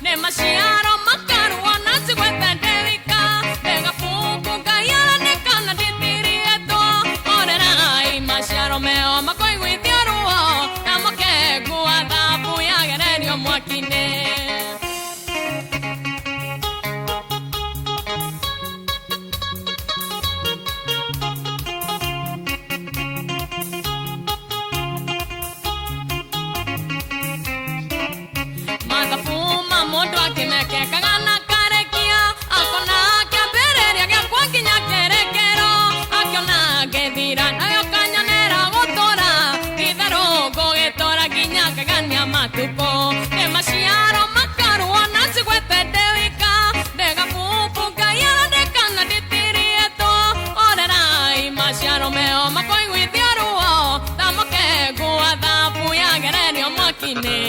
ne Maciaro Karuo na sigwete devika Dega fuku kaya ne kana ditirieto Orera ai Maciaro meo makoi withiaruo Namoke guada puya gererio mwakine Matafuma mondo akimeke kagana karekia Akona kia pereria kia kwa kinya kerekero Akiona gethira nayo kanyanera gotora Itharu gogetora kinya kagania matuko Ne Maciaro Karuo na sigwete devika Dega fuku kaya dekana ditirieto Orera ai Maciaro meo makoi withiaruo Tamoke guatha puya gererio mwakine